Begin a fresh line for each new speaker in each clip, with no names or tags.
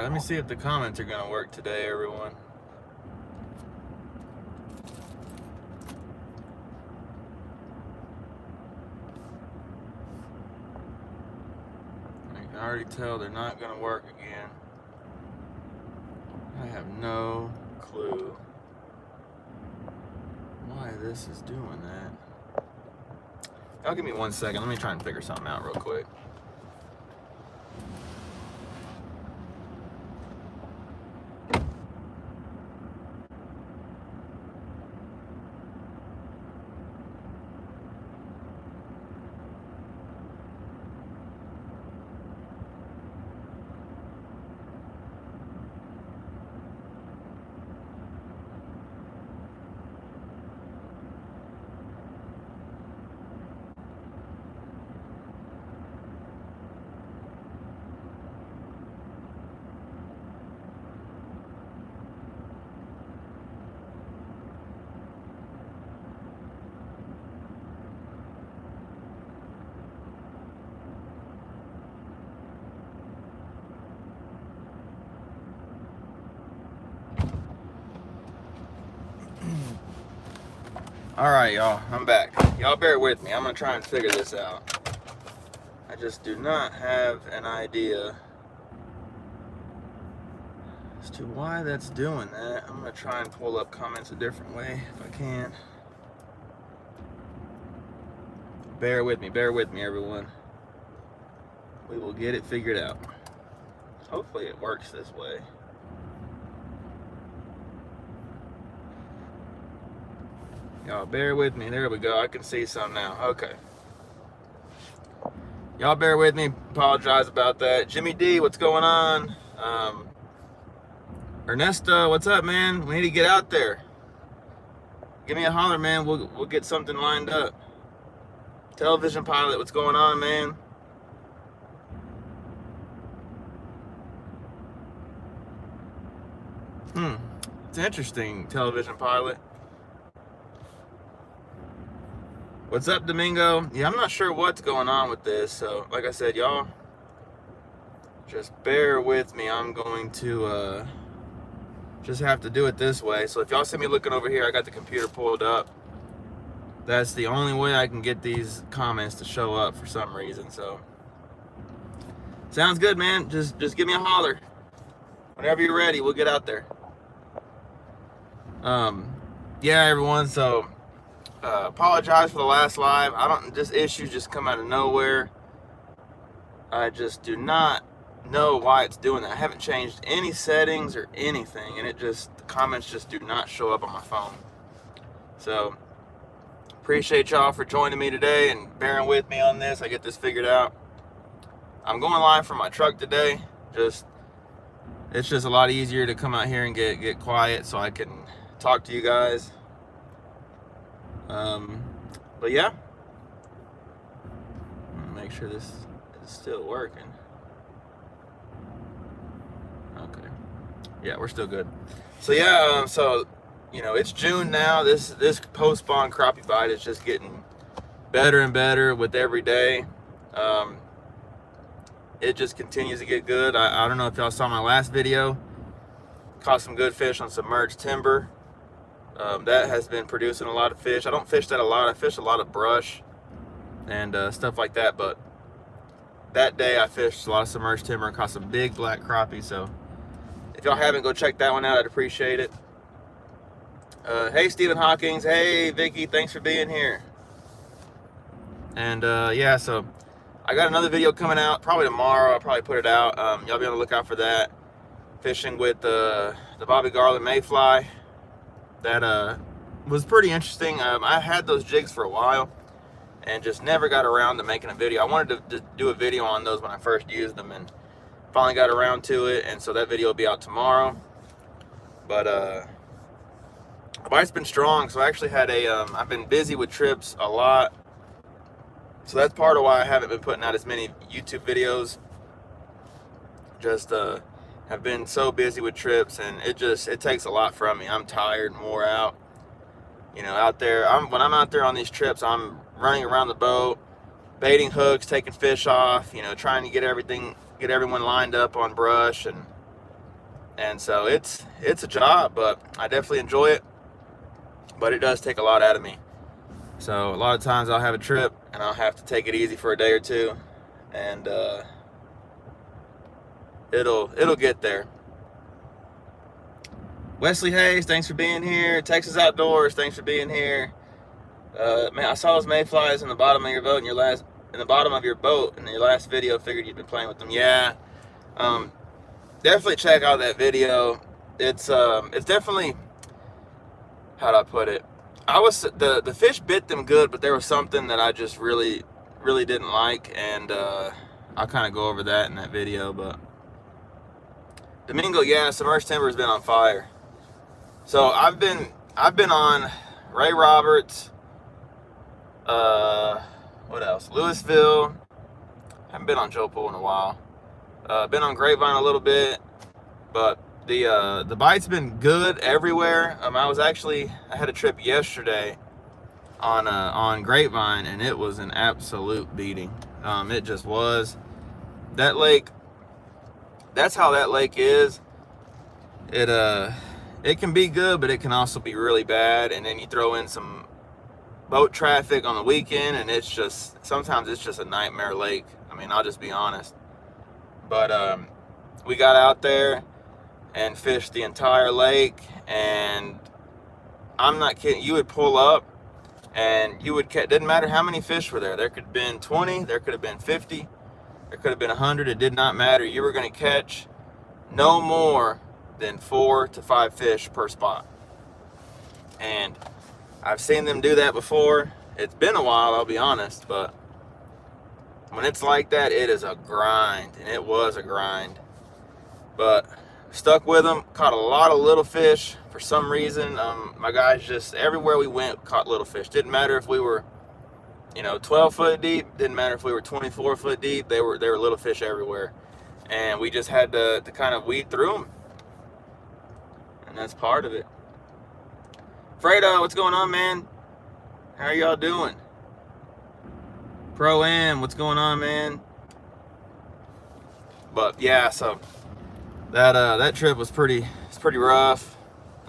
let me see if the comments are gonna work today, everyone. I can already tell they're not gonna work again. I have no clue why this is doing that. Y'all give me 1 second. Let me try and figure something out real quick. All right, y'all, I'm back. Y'all bear with me. I'm gonna try and figure this out. I just do not have an idea as to why that's doing that. I'm gonna try and pull up comments a different way if I can. Bear with me, everyone. We will get it figured out. Hopefully it works this way. Y'all bear with me. There we go. I can see some now. Okay. Y'all bear with me. Apologize about that. Jimmy D, what's going on? Ernesto, what's up, man? We need to get out there. Give me a holler, man. We'll get something lined up. Television Pilot, what's going on, man? It's interesting, Television Pilot. What's up, Domingo? Yeah, I'm not sure what's going on with this. So, like I said, y'all, just bear with me. I'm going to just have to do it this way. So if y'all see me looking over here, I got the computer pulled up. That's the only way I can get these comments to show up for some reason. So, sounds good, man. Just give me a holler. Whenever you're ready, we'll get out there. Yeah, everyone. So, apologize for the last live. This issue just come out of nowhere. I just do not know why it's doing that. I haven't changed any settings or anything, and the comments just do not show up on my phone. So, appreciate y'all for joining me today and bearing with me on this. I get this figured out. I'm going live from my truck today. It's just a lot easier to come out here and get quiet so I can talk to you guys. But yeah, make sure this is still working. Okay, yeah, we're still good. So yeah, it's June now. This post-spawn crappie bite is just getting better and better with every day. It just continues to get good. I don't know if y'all saw my last video. Caught some good fish on submerged timber. That has been producing a lot of fish. I don't fish that a lot. I fish a lot of brush and stuff like that. But that day I fished a lot of submerged timber and caught some big black crappie. So if y'all haven't, go check that one out. I'd appreciate it. Hey, Stephen Hawkins. Hey, Vicky. Thanks for being here. And yeah, so I got another video coming out probably tomorrow. I'll probably put it out. Y'all be on the lookout for that. Fishing with the Bobby Garland Mayfly. That was pretty interesting. I had those jigs for a while and just never got around to making a video. I wanted to do a video on those when I first used them, and finally got around to it, and so that video will be out tomorrow. But the bite's been strong, so I actually had I've been busy with trips a lot, so that's part of why I haven't been putting out as many YouTube videos. Just have been so busy with trips, and it takes a lot from me. I'm tired and wore out. You know, out there, when I'm out there on these trips, I'm running around the boat, baiting hooks, taking fish off, you know, trying to get everyone lined up on brush, and And so it's a job, but I definitely enjoy it. But it does take a lot out of me. So a lot of times I'll have a trip and I'll have to take it easy for a day or two, and it'll get there. Wesley Hayes, thanks for being here. Texas Outdoors, thanks for being here. Man, I saw those mayflies in the bottom of your boat in your last video. Figured you'd been playing with them. Yeah, definitely check out that video. It's definitely, how do I put it? The fish bit them good, but there was something that I just really didn't like, and I'll kind of go over that in that video. But Domingo, yeah, submerged timber has been on fire. So I've been on Ray Roberts, what else? Lewisville. Haven't been on Joe Pool in a while. Been on Grapevine a little bit, but the bite's been good everywhere. I had a trip yesterday on Grapevine, and it was an absolute beating. It just was. That lake, that's how that lake is. It can be good, but it can also be really bad. And then you throw in some boat traffic on the weekend, and sometimes it's just a nightmare lake. I mean, I'll just be honest. But we got out there and fished the entire lake, and I'm not kidding. You would pull up, and you would catch. Didn't matter how many fish were there. There could have been 20. There could have been 50. There could have been 100. It did not matter. You were going to catch no more than 4 to 5 fish per spot. And I've seen them do that before. It's been a while, I'll be honest, but when it's like that, it is a grind, and it was a grind. But stuck with them, caught a lot of little fish for some reason. My guys just, everywhere we went, caught little fish. Didn't matter if we were 12 foot deep, didn't matter if we were 24 foot deep, they were little fish everywhere. And we just had to kind of weed through them. And that's part of it. Fredo, what's going on, man? How are y'all doing? Pro-Am, what's going on, man? But yeah, so that trip was pretty rough.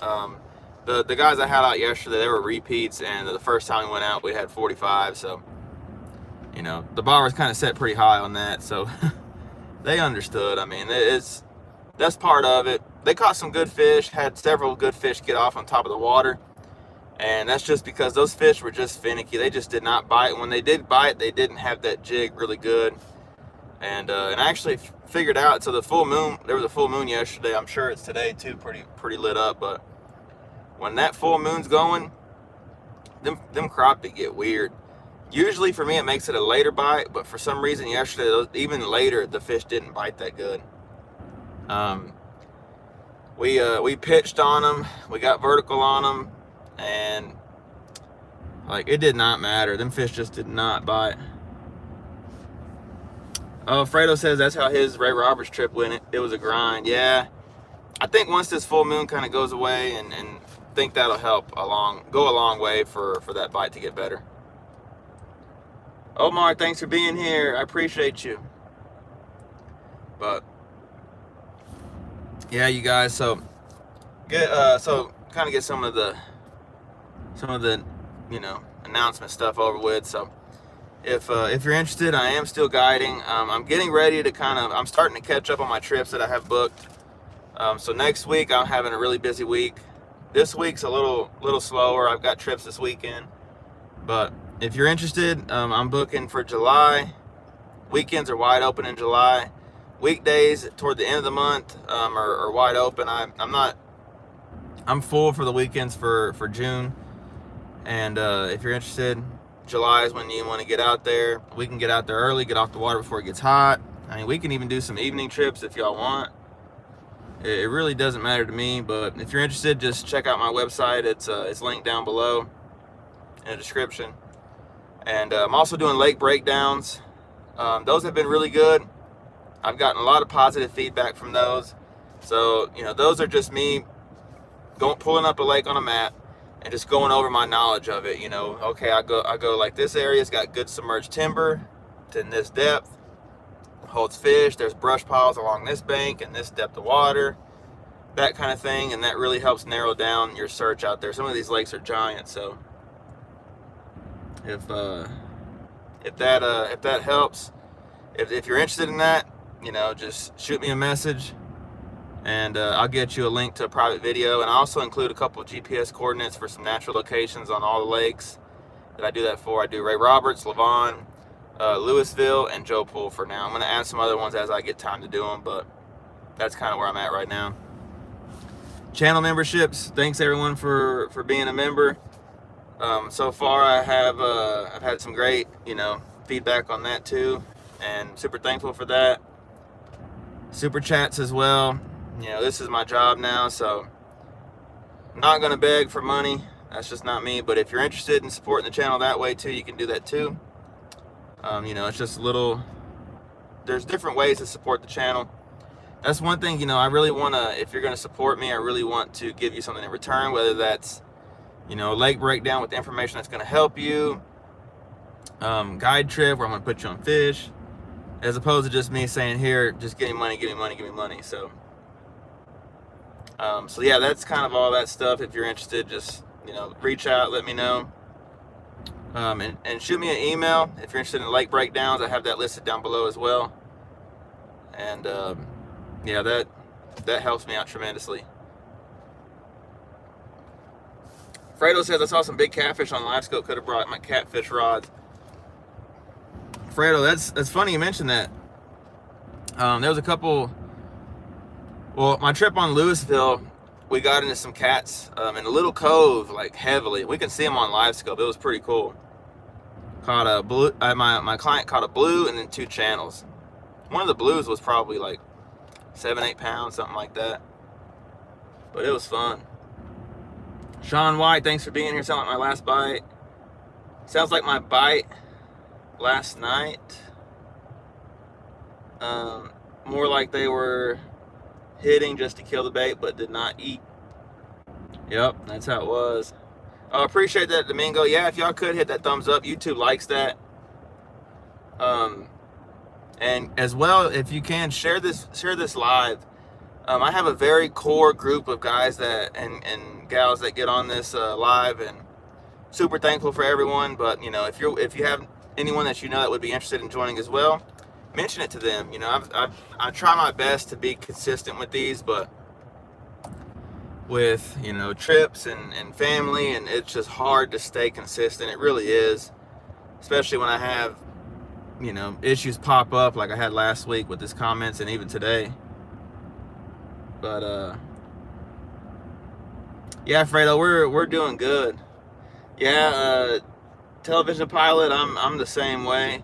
The guys I had out yesterday, they were repeats, and the first time we went out, we had 45. So the bar was kind of set pretty high on that. So they understood. I mean, that's part of it. They caught some good fish, had several good fish get off on top of the water. And that's just because those fish were just finicky. They just did not bite. When they did bite, they didn't have that jig really good. And I actually figured out, so there was a full moon yesterday. I'm sure it's today too, pretty lit up. But when that full moon's going, them crappie get weird. Usually for me, it makes it a later bite, but for some reason yesterday, even later, the fish didn't bite that good. We pitched on them, we got vertical on them, and like, it did not matter. Them fish just did not bite. Oh, Fredo says that's how his Ray Roberts trip went. It was a grind. Yeah, I think once this full moon kind of goes away, and think that'll go a long way for that bite to get better. Omar, thanks for being here. I appreciate you. But yeah, you guys, so kind of get some of the announcement stuff over with. So if you're interested, I am still guiding. I'm getting ready to I'm starting to catch up on my trips that I have booked. So next week I'm having a really busy week. This week's a little slower. I've got trips this weekend, but if you're interested, I'm booking for July. Weekends are wide open in July. Weekdays toward the end of the month are wide open. I'm full for the weekends for June. And if you're interested, July is when you want to get out there. We can get out there early, get off the water before it gets hot. I mean, we can even do some evening trips if y'all want. It really doesn't matter to me, but if you're interested, just check out my website. It's linked down below in the description. And I'm also doing lake breakdowns. Those have been really good. I've gotten a lot of positive feedback from those. So, those are just me pulling up a lake on a map and just going over my knowledge of it. Okay, I go like, this area's got good submerged timber to this depth, holds fish, there's brush piles along this bank and this depth of water. that kind of thing, and that really helps narrow down your search out there. Some of these lakes are giant, so if that helps, if you're interested in that, you know, just shoot me a message, and I'll get you a link to a private video. And I also include a couple of GPS coordinates for some natural locations on all the lakes that I do that for. I do Ray Roberts, Lavon, Lewisville, and Joe Pool for now. I'm going to add some other ones as I get time to do them, but that's kind of where I'm at right now. Channel memberships, thanks everyone for being a member. So far I've had some great, you know, feedback on that too, and super thankful for that. Super chats as well. You know, this is my job now, so I'm not going to beg for money. That's just not me. But if you're interested in supporting the channel that way too, you can do that too. You know, it's just there's different ways to support the channel. That's one thing, you know, I really want to, if you're going to support me, I really want to give you something in return, whether that's, you know, a lake breakdown with the information that's going to help you, guide trip where I'm going to put you on fish, as opposed to just me saying, here, just give me money, give me money, give me money. So yeah, that's kind of all that stuff. If you're interested, just, you know, reach out, let me know, and shoot me an email if you're interested in lake breakdowns. I have that listed down below as well. And yeah, that helps me out tremendously. Fredo says, I saw some big catfish on live scope, could have brought my catfish rods. Fredo, that's funny you mentioned that. There was a couple, well, my trip on Lewisville, we got into some cats in a little cove, like heavily. We can see them on live scope. It was pretty cool. Caught a blue, my client caught a blue and then 2 channels. One of the blues was probably like 7-8 pounds, something like that. But it was fun. Sean White, thanks for being here. Sounds like my last bite. Sounds like my bite last night. More like they were hitting just to kill the bait, but did not eat. Yep, that's how it was. I appreciate that, Domingo. Yeah, if y'all could hit that thumbs up. YouTube likes that. And as well, if you can, share this live. I have a very core group of guys that and gals that get on this live, and super thankful for everyone. But you know, if you have anyone that you know that would be interested in joining as well, mention it to them. You know, I try my best to be consistent with these, but with, you know, trips and family, and it's just hard to stay consistent. It really is, especially when I have, you know, issues pop up like I had last week with his comments and even today. But yeah, Fredo, we're doing good. Yeah, television pilot, I'm the same way.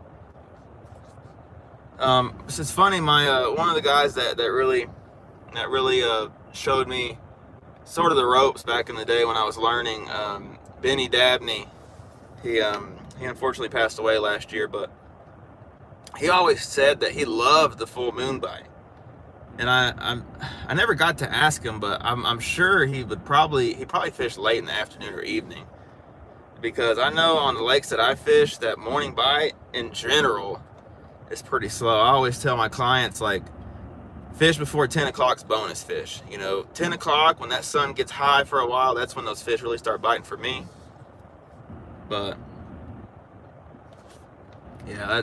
It's funny, my one of the guys that really showed me sort of the ropes back in the day when I was learning, Benny Dabney, he unfortunately passed away last year, but he always said that he loved the full moon bite. And I never got to ask him, but I'm sure he probably fished late in the afternoon or evening, because I know on the lakes that I fish, that morning bite in general is pretty slow. I always tell my clients, like, fish before 10 o'clock's bonus fish. You know, 10 o'clock, when that sun gets high for a while, that's when those fish really start biting for me. But yeah,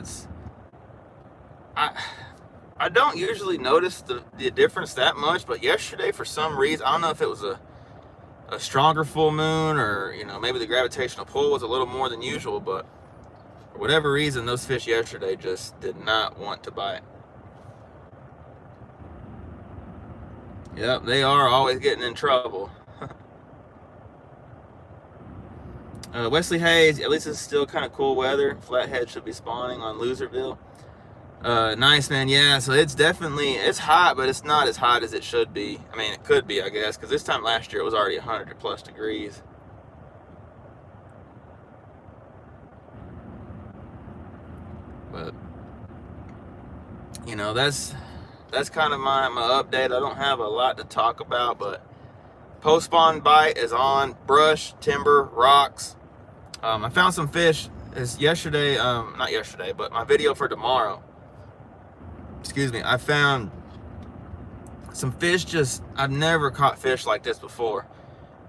I don't usually notice the difference that much, but yesterday, for some reason, I don't know if it was a stronger full moon, or, you know, maybe the gravitational pull was a little more than usual, but for whatever reason, those fish yesterday just did not want to bite. Yep, they are always getting in trouble. Wesley Hayes, at least it's still kind of cool weather. Flathead should be spawning on Loserville. Nice, man. Yeah, so it's hot, but it's not as hot as it should be. I mean, it could be, I guess, because this time last year it was already 100 plus degrees. But, you know, that's kind of my update. I don't have a lot to talk about, but post-spawn bite is on. Brush, timber, rocks. I found some fish yesterday, not yesterday, but my video for tomorrow. Excuse me. I found some fish just, I've never caught fish like this before.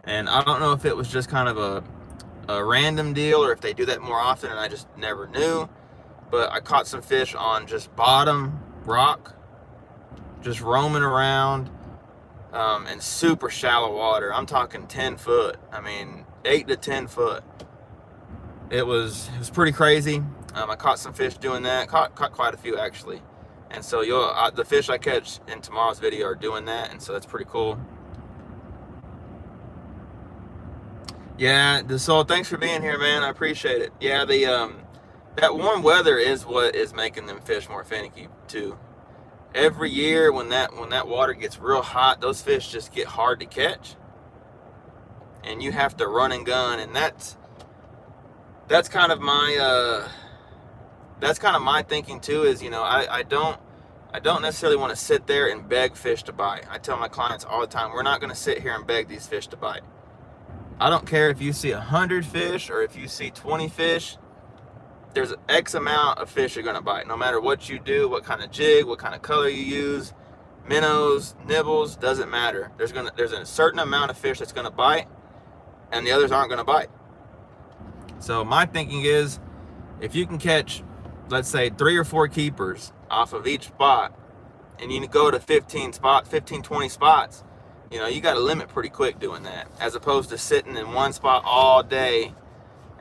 And I don't know if it was just kind of a random deal or if they do that more often and I just never knew. But I caught some fish on just bottom rock, just roaming around, in super shallow water. I'm talking 10 foot. I mean, 8 to 10 foot. It was pretty crazy. I caught some fish doing that. Caught quite a few actually. And so the fish I catch in tomorrow's video are doing that, and so that's pretty cool. Yeah, so thanks for being here, man. I appreciate it. Yeah, that warm weather is what is making them fish more finicky too. Every year when that water gets real hot, those fish just get hard to catch, and you have to run and gun. And that's kind of my thinking too. Is, you know, I don't necessarily want to sit there and beg fish to bite. I tell my clients all the time, we're not going to sit here and beg these fish to bite. I don't care if you see 100 fish or if you see 20 fish. There's X amount of fish you're going to bite, no matter what you do, what kind of jig, what kind of color you use, minnows, nibbles, doesn't matter. There's a certain amount of fish that's going to bite, and the others aren't going to bite. So my thinking is, if you can catch, let's say 3 or 4 keepers off of each spot, and you go to 15, 20 spots, you know, you got to limit pretty quick doing that, as opposed to sitting in one spot all day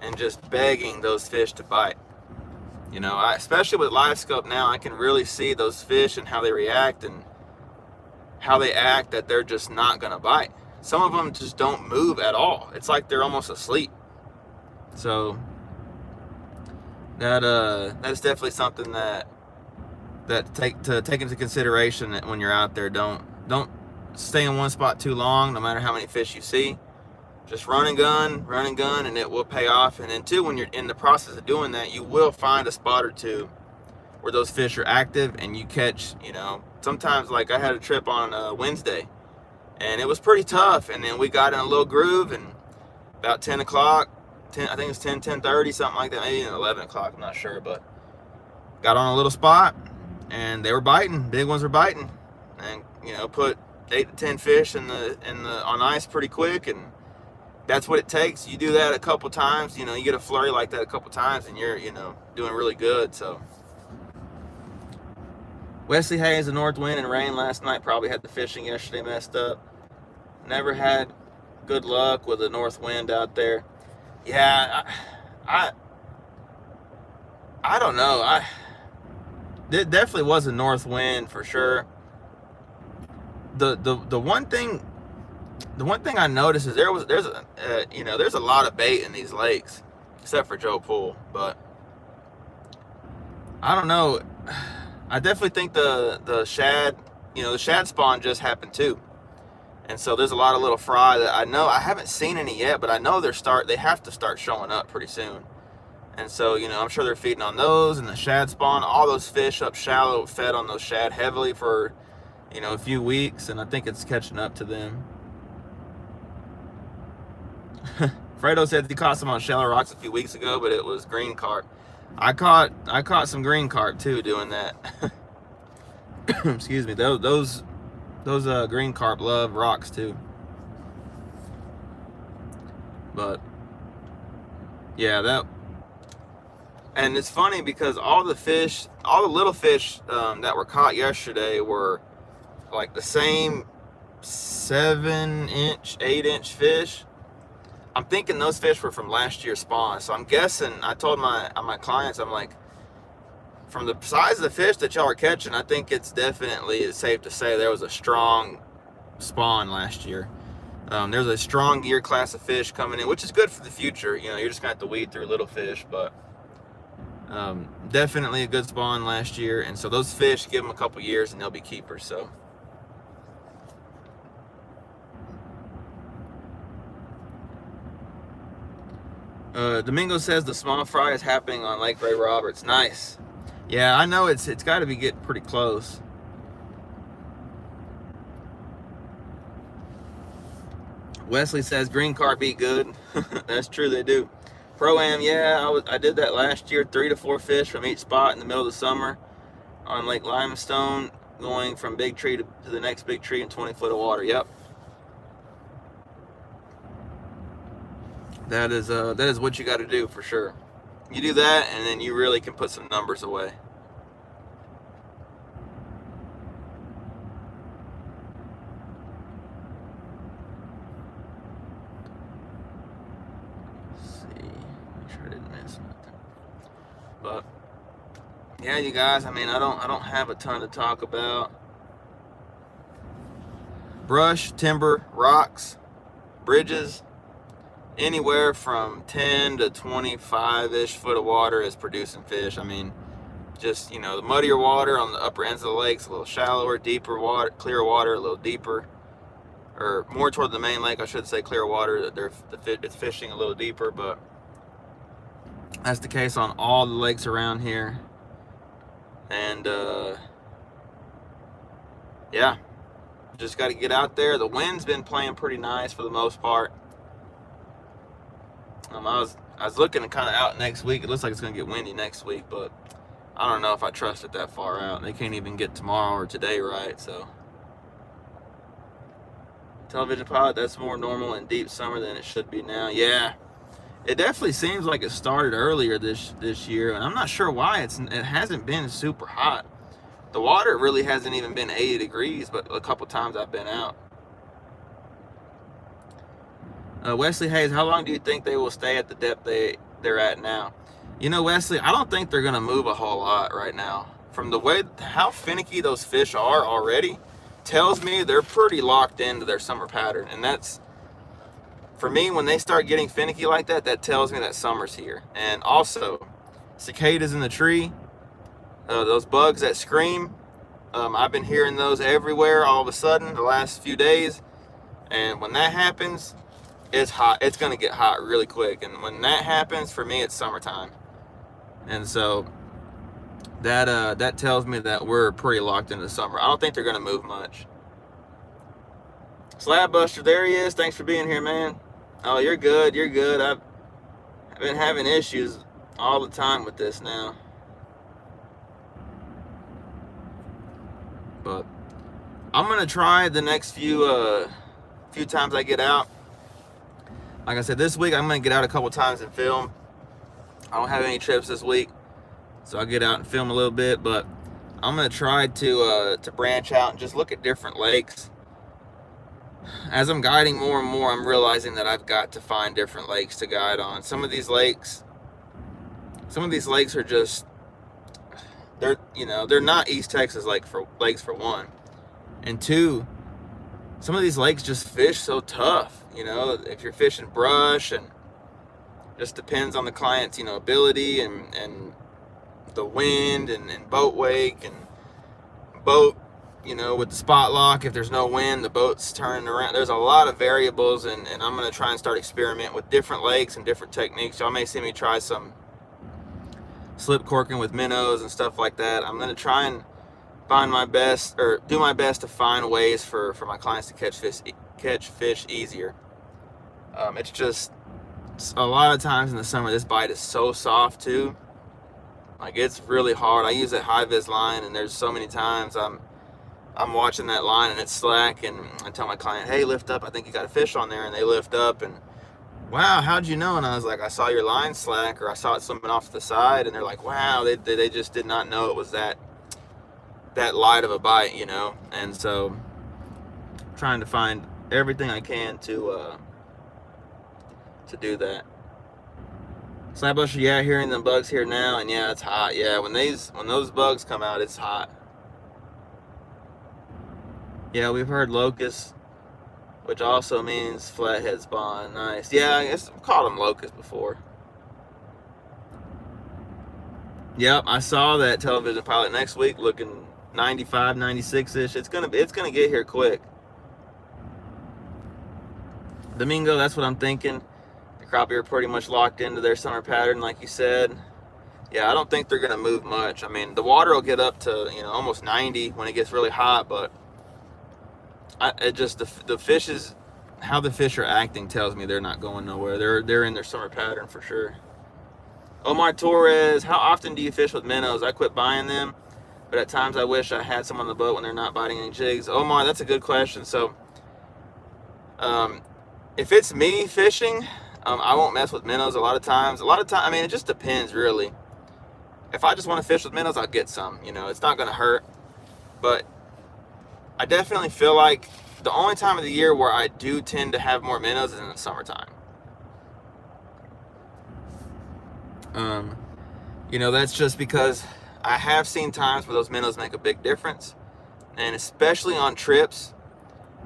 and just begging those fish to bite. You know, especially with live scope now, I can really see those fish and how they react and how they act, that they're just not gonna bite. Some of them just don't move at all. It's like they're almost asleep. So that is definitely something that take into consideration, that when you're out there, don't stay in one spot too long, no matter how many fish you see. Just run and gun, and it will pay off. And then too, when you're in the process of doing that, you will find a spot or two where those fish are active and you catch, you know, sometimes, like I had a trip on Wednesday and it was pretty tough. And then we got in a little groove, and about 10 o'clock, I think it was 10:30, something like that, maybe 11 o'clock, I'm not sure, but got on a little spot and they were biting, big ones were biting, and, you know, put 8 to 10 fish on ice pretty quick. And that's what it takes. You do that a couple times, you know, you get a flurry like that a couple times, and you're, you know, doing really good. So Wesley Hayes, the north wind and rain last night probably had the fishing yesterday messed up. Never had good luck with the north wind out there. Yeah, I don't know. It definitely was a north wind for sure. The one thing I noticed is there's a lot of bait in these lakes, except for Joe Pool. But I don't know. I definitely think the shad, you know, the shad spawn just happened too, and so there's a lot of little fry that I know I haven't seen any yet, but I know they have to start showing up pretty soon. And so, you know, I'm sure they're feeding on those, and the shad spawn, all those fish up shallow fed on those shad heavily for, you know, a few weeks, and I think it's catching up to them. Fredo said he caught some on shallow rocks a few weeks ago, but it was green carp. I caught some green carp too doing that. Excuse me. Those green carp love rocks too. But yeah, and it's funny because all the little fish that were caught yesterday were like the same 7-inch, 8-inch fish. I'm thinking those fish were from last year's spawn. So I'm guessing, I told my clients, I'm like, from the size of the fish that y'all are catching, I think it's safe to say there was a strong spawn last year. There's a strong year class of fish coming in, which is good for the future. You know, you're just going to have to weed through little fish, but definitely a good spawn last year. And so those fish, give them a couple years and they'll be keepers. So Domingo says the small fry is happening on Lake Ray Roberts. Nice. Yeah, I know it's got to be getting pretty close. Wesley says green carp eat good. That's true, they do. Pro-Am, yeah, I did that last year. 3 to 4 fish from each spot in the middle of the summer on Lake Limestone. going from big tree to the next big tree in 20 foot of water. Yep. That is what you got to do for sure. You do that, and then you really can put some numbers away. Let's see, make sure I didn't miss nothing. But yeah, you guys, I mean, I don't have a ton to talk about. Brush, timber, rocks, bridges, anywhere from 10 to 25-ish foot of water is producing fish. I mean, just, you know, the muddier water on the upper ends of the lakes, a little shallower, deeper water, clear water, a little deeper, or more toward the main lake, I should say, clear water, it's fishing a little deeper, but that's the case on all the lakes around here. And yeah, just got to get out there. The wind's been playing pretty nice for the most part. I was looking kind of out next week. It looks like it's going to get windy next week, but I don't know if I trust it that far out. They can't even get tomorrow or today right, so. Television pilot, that's more normal in deep summer than it should be now. Yeah, it definitely seems like it started earlier this year, and I'm not sure why it hasn't been super hot. The water really hasn't even been 80 degrees, but a couple times I've been out. Wesley Hayes, how long do you think they will stay at the depth they're at now? You know, Wesley, I don't think they're going to move a whole lot right now. From the way how finicky those fish are already, tells me they're pretty locked into their summer pattern. And that's, for me, when they start getting finicky like that, that tells me that summer's here. And also, cicadas in the tree, those bugs that scream, I've been hearing those everywhere all of a sudden the last few days. And when that happens, it's hot. It's going to get hot really quick. And when that happens, for me, it's summertime. And so that tells me that we're pretty locked into summer. I don't think they're going to move much. Slab Buster, there he is. Thanks for being here, man. Oh, you're good. You're good. I've been having issues all the time with this now. But I'm going to try the next few times I get out. Like I said, this week I'm going to get out a couple times and film. I don't have any trips this week, so I'll get out and film a little bit, but I'm going to try to branch out and just look at different lakes. As I'm guiding more and more, I'm realizing that I've got to find different lakes to guide on. Some of these lakes are just, they're not East Texas lakes for one. And two, some of these lakes just fish so tough. You know, if you're fishing brush, and just depends on the client's, ability and the wind and boat wake and boat, with the spot lock. If there's no wind, the boat's turning around. There's a lot of variables, and I'm going to try and start experimenting with different lakes and different techniques. Y'all may see me try some slip corking with minnows and stuff like that. I'm going to try and do my best to find ways for my clients to catch fish easier. It's just, a lot of times in the summer, this bite is so soft too. Like, it's really hard. I use that high vis line, and there's so many times I'm watching that line and it's slack, and I tell my client, hey, lift up, I think you got a fish on there, and they lift up, and wow, how'd you know? And I was like, I saw your line slack, or I saw it swimming off to the side, and they're like, wow, they just did not know it was that light of a bite, and so trying to find everything I can to do that. Slab Buster, yeah, hearing them bugs here now, and yeah, it's hot. Yeah, when those bugs come out, it's hot. Yeah, we've heard locust, which also means flathead spawn. Nice. Yeah, I guess I've called them locust before. Yep, I saw that television pilot next week looking 95, 96-ish. It's gonna get here quick. Domingo, that's what I'm thinking. The crappie are pretty much locked into their summer pattern, like you said. Yeah, I don't think they're gonna move much. I mean, the water will get up to almost 90 when it gets really hot, but the fishes, how the fish are acting tells me they're not going nowhere. They're in their summer pattern for sure. Omar Torres, how often do you fish with minnows? I quit buying them. but at times I wish I had some on the boat when they're not biting any jigs. Omar, that's a good question. So if it's me fishing, I won't mess with minnows a lot of times. I mean, it just depends really. If I just want to fish with minnows, I'll get some. You know, it's not going to hurt. But I definitely feel like the only time of the year where I do tend to have more minnows is in the summertime. You know, that's just because I have seen times where those minnows make a big difference, and especially on trips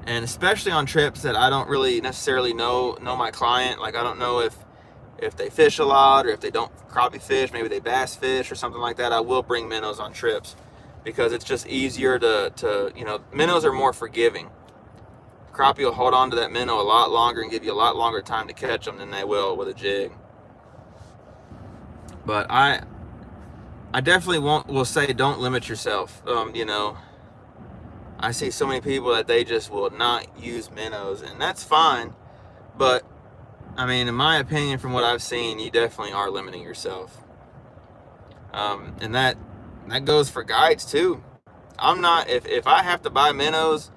that I don't really necessarily know my client. Like, I don't know if they fish a lot, or if they don't crappie fish, maybe they bass fish or something like that. I will bring minnows on trips because it's just easier to you know, minnows are more forgiving. Crappie will hold on to that minnow a lot longer and give you a lot longer time to catch them than they will with a jig. But I definitely will say, don't limit yourself. You know, I see so many people that they just will not use minnows, and that's fine. But I mean, in my opinion, from what I've seen, you definitely are limiting yourself. And that goes for guides too. I'm not, if I have to buy minnows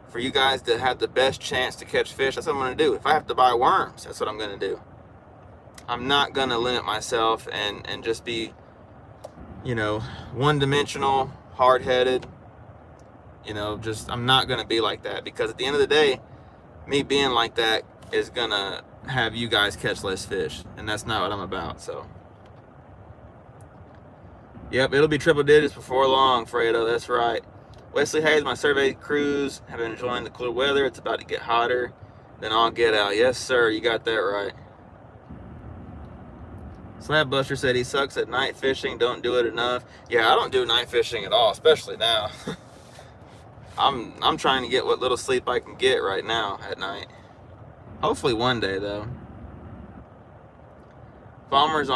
for you guys to have the best chance to catch fish, that's what I'm going to do. If I have to buy worms, that's what I'm going to do. I'm not going to limit myself and just be, you know, one-dimensional, hard-headed. You know, just, I'm not going to be like that, because at the end of the day, me being like that is going to have you guys catch less fish, and that's not what I'm about. So yep, it'll be triple digits before long, Fredo. That's right. Wesley Hayes, my survey crews have been enjoying the cooler weather. It's about to get hotter than all get out. Yes, sir, you got that right. Slab Buster said he sucks at night fishing, don't do it enough. Yeah, I don't do night fishing at all, especially now. I'm trying to get what little sleep I can get right now at night. Hopefully one day, though. Farmer's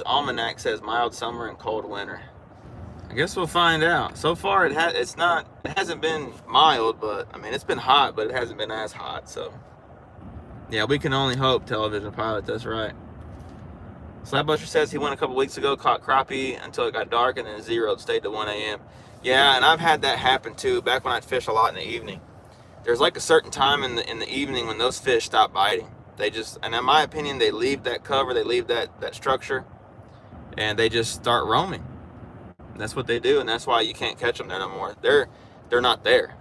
Almanac says mild summer and cold winter. I guess we'll find out. So far, it hasn't been mild, but I mean, it's been hot, but it hasn't been as hot. So yeah, we can only hope, television pilot. That's right. Slapbuster says he went a couple weeks ago, caught crappie until it got dark, and then zeroed, stayed to 1 a.m. Yeah, and I've had that happen too. Back when I'd fish a lot in the evening, there's like a certain time in the evening when those fish stop biting. They just, and in my opinion, they leave that cover, they leave that structure, and they just start roaming. And that's what they do, and that's why you can't catch them there no more. They're not there.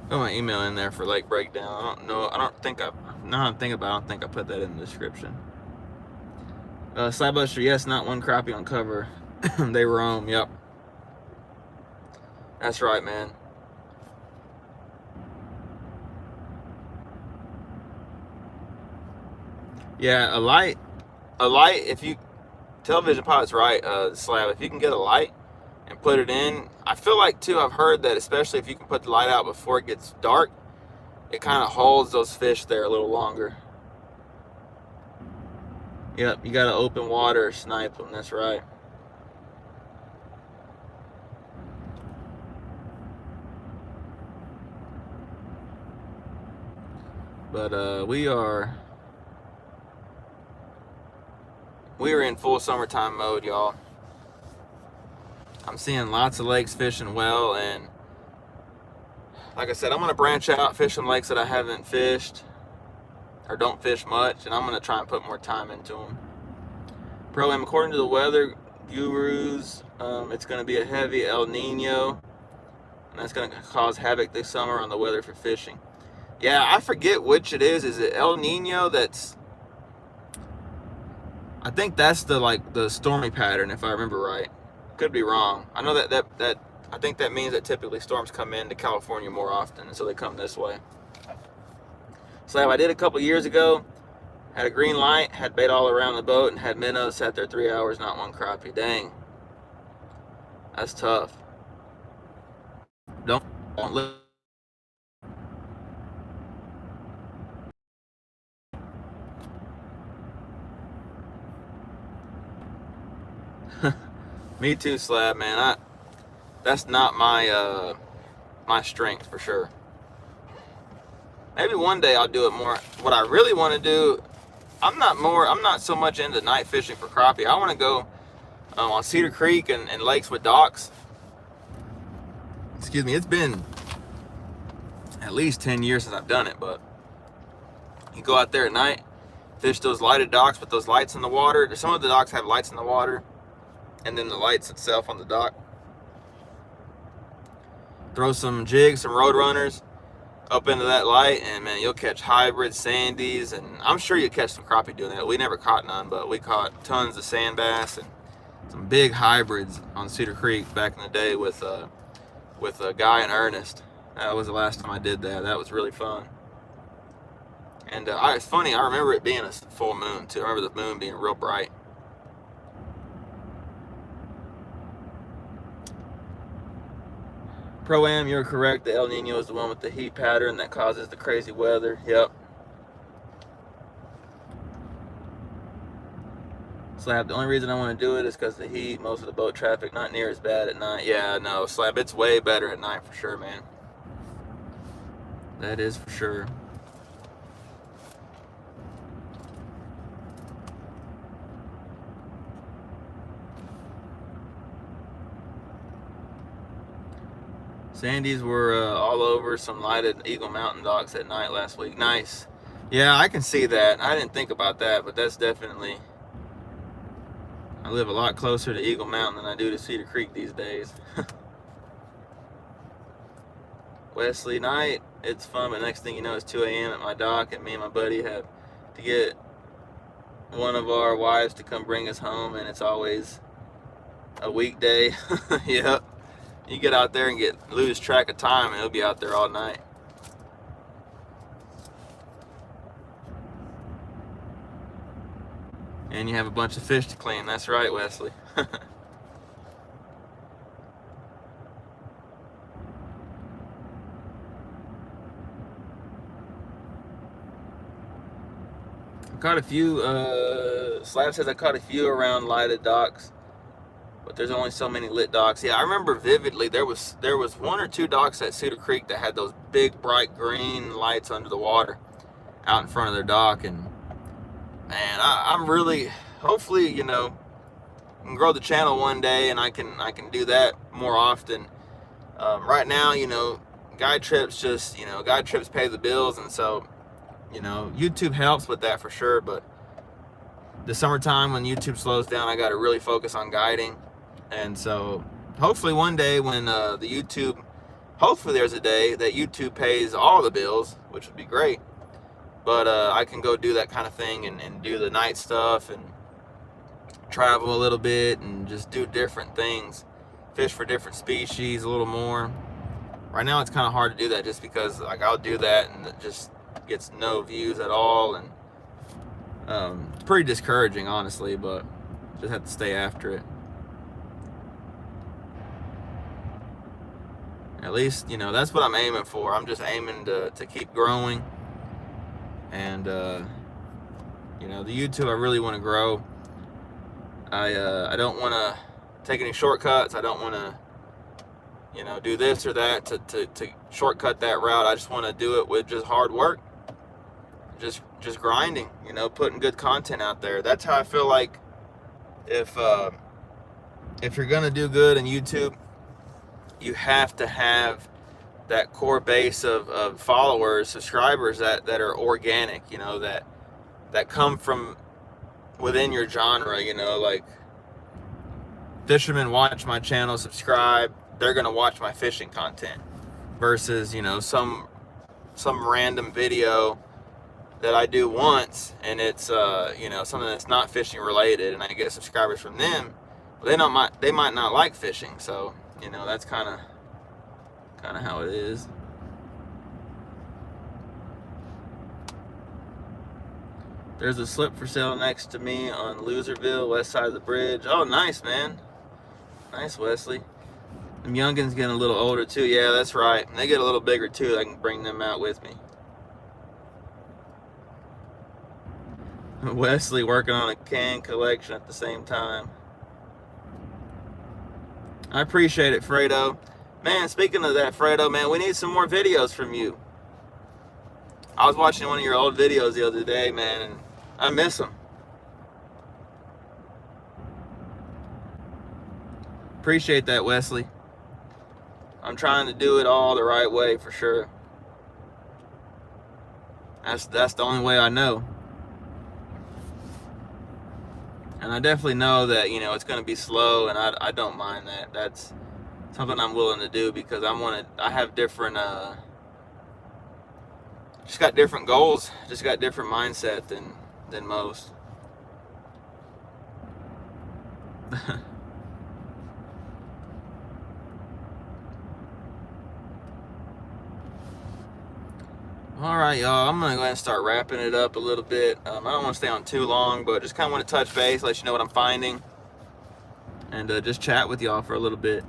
Put my email in there for lake breakdown. I don't know. I don't think I put that in the description. Slidebuster, yes, not one crappie on cover. They roam. Yep. That's right, man. Yeah, a light. If you, television pilot's right, Slab. If you can get a light and put it in, I feel like too, I've heard that especially if you can put the light out before it gets dark, it kind of holds those fish there a little longer. Yep, you gotta open water or snipe them. That's right. But we are in full summertime mode, y'all. I'm seeing lots of lakes fishing well, and like I said, I'm going to branch out, fish some lakes that I haven't fished or don't fish much, and I'm going to try and put more time into them. Pro-Am, according to the weather gurus, it's going to be a heavy El Nino, and that's going to cause havoc this summer on the weather for fishing. Yeah, I forget which it is. Is it El Nino? I think that's the stormy pattern, if I remember right. Could be wrong. I know that I think that means that typically storms come into California more often, and so they come this way. Slab, I did a couple years ago. Had a green light, had bait all around the boat, and had minnows. Sat there 3 hours, not one crappie. Dang, that's tough. Don't live. Me too, Slab, man. That's not my my strength for sure. Maybe one day I'll do it more. What I really want to do, I'm not so much into night fishing for crappie. I want to go on Cedar Creek and lakes with docks. Excuse me, it's been at least 10 years since I've done it, but you go out there at night, fish those lighted docks with those lights in the water. Some of the docks have lights in the water, and then the lights itself on the dock. Throw some jigs, some road runners up into that light, and man, you'll catch hybrids, sandies, and I'm sure you'll catch some crappie doing that. We never caught none, but we caught tons of sand bass and some big hybrids on Cedar Creek back in the day with a Guy and Ernest. That was the last time I did that. That was really fun. And it's funny, I remember it being a full moon too. I remember the moon being real bright. Pro-Am, you're correct. The El Nino is the one with the heat pattern that causes the crazy weather. Yep. Slab, the only reason I want to do it is because the heat, most of the boat traffic, not near as bad at night. Yeah, no, Slab, it's way better at night for sure, man. That is for sure. Sandies were all over some lighted Eagle Mountain docks at night last week. Nice. Yeah, I can see that. I didn't think about that, but that's definitely... I live a lot closer to Eagle Mountain than I do to Cedar Creek these days. Wesley, night, it's fun, but next thing you know, it's 2 a.m. at my dock, and me and my buddy have to get one of our wives to come bring us home, and it's always a weekday. Yep. You get out there and lose track of time, and it'll be out there all night. And you have a bunch of fish to clean. That's right, Wesley. Caught a few, Slab says I caught a few around lighted docks, but there's only so many lit docks. Yeah, I remember vividly there was 1 or 2 docks at Cedar Creek that had those big bright green lights under the water out in front of their dock, and man, I'm really, hopefully, you know, I can grow the channel one day and I can do that more often. Right now, you know, guide trips pay the bills, and so, you know, YouTube helps with that for sure, but the summertime when YouTube slows down, I got to really focus on guiding. And so hopefully one day when hopefully there's a day that YouTube pays all the bills, which would be great. But I can go do that kind of thing and do the night stuff and travel a little bit and just do different things, fish for different species a little more. Right now it's kind of hard to do that just because like I'll do that and it just gets no views at all, and it's pretty discouraging, honestly, but just have to stay after it. At least, you know, that's what I'm aiming for. I'm just aiming to keep growing, and you know, the YouTube I really want to grow. I don't want to take any shortcuts. I don't want to, you know, do this or that to shortcut that route. I just want to do it with just hard work, just grinding, you know, putting good content out there. That's how I feel like if you're gonna do good in YouTube, you have to have that core base of followers, subscribers that are organic, you know, that come from within your genre, you know, like fishermen watch my channel, subscribe, they're gonna watch my fishing content versus, you know, some random video that I do once and it's you know, something that's not fishing related and I get subscribers from them. They might not like fishing, so, you know, that's kind of how it is. There's a slip for sale next to me on Lewisville, west side of the bridge. Oh, nice, man. Nice, Wesley. Them youngins getting a little older too. Yeah, that's right. They get a little bigger too. I can bring them out with me. Wesley working on a can collection at the same time. I appreciate it, Fredo. Man, speaking of that, Fredo, man, we need some more videos from you. I was watching one of your old videos the other day, man, and I miss them. Appreciate that, Wesley. I'm trying to do it all the right way for sure. That's the only way I know. And I definitely know that, you know, it's going to be slow, and I don't mind that. That's something I'm willing to do because I have different, just got different goals, just got different mindset than most. All right, y'all, I'm gonna go ahead and start wrapping it up a little bit. I don't want to stay on too long, but just kind of want to touch base, let you know what I'm finding, and just chat with y'all for a little bit.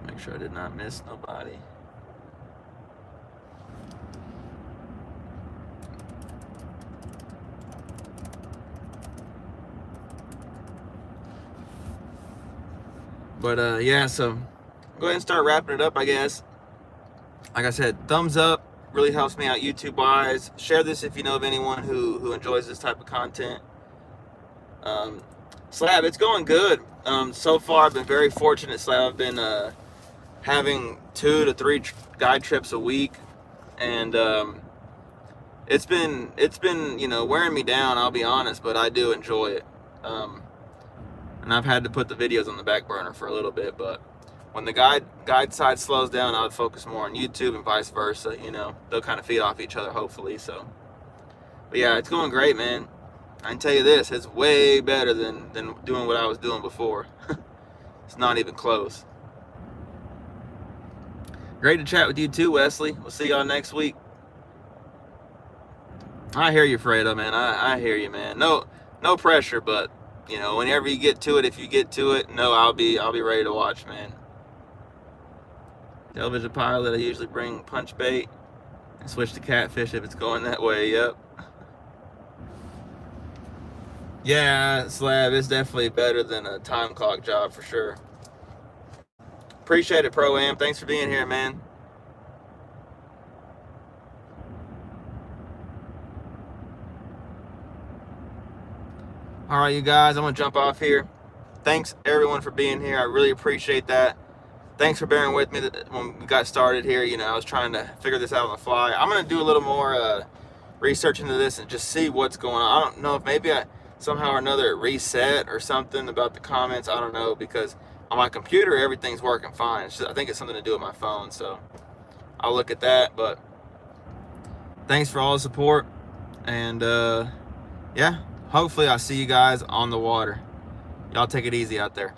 Make sure I did not miss nobody. But yeah, so go ahead and start wrapping it up, I guess. Like I said, thumbs up really helps me out YouTube wise. Share this if you know of anyone who enjoys this type of content. Slab, it's going good. So far, I've been very fortunate, Slab. I've been having 2 to 3 guide trips a week, and it's been you know, wearing me down, I'll be honest, but I do enjoy it. And I've had to put the videos on the back burner for a little bit, but when the guide side slows down, I would focus more on YouTube and vice versa. You know, they'll kind of feed off each other, hopefully. So, but yeah, it's going great, man. I can tell you this, it's way better than doing what I was doing before. It's not even close. Great to chat with you too, Wesley. We'll see y'all next week. I hear you, Fredo, man. I hear you, man. No pressure, but you know, whenever you get to it, if you get to it, I'll be ready to watch, man. Television pilot, I usually bring punch bait and switch to catfish if it's going that way. Yep. Yeah, Slab, it's definitely better than a time clock job for sure. Appreciate it, Pro-Am. Thanks for being here, man. All right, you guys, I'm going to jump off here. Thanks, everyone, for being here. I really appreciate that. Thanks for bearing with me when we got started here. You know, I was trying to figure this out on the fly. I'm going to do a little more research into this and just see what's going on. I don't know if maybe I somehow or another reset or something about the comments. I don't know, because on my computer, everything's working fine. I think it's something to do with my phone, so I'll look at that. But thanks for all the support, and yeah, hopefully I'll see you guys on the water. Y'all take it easy out there.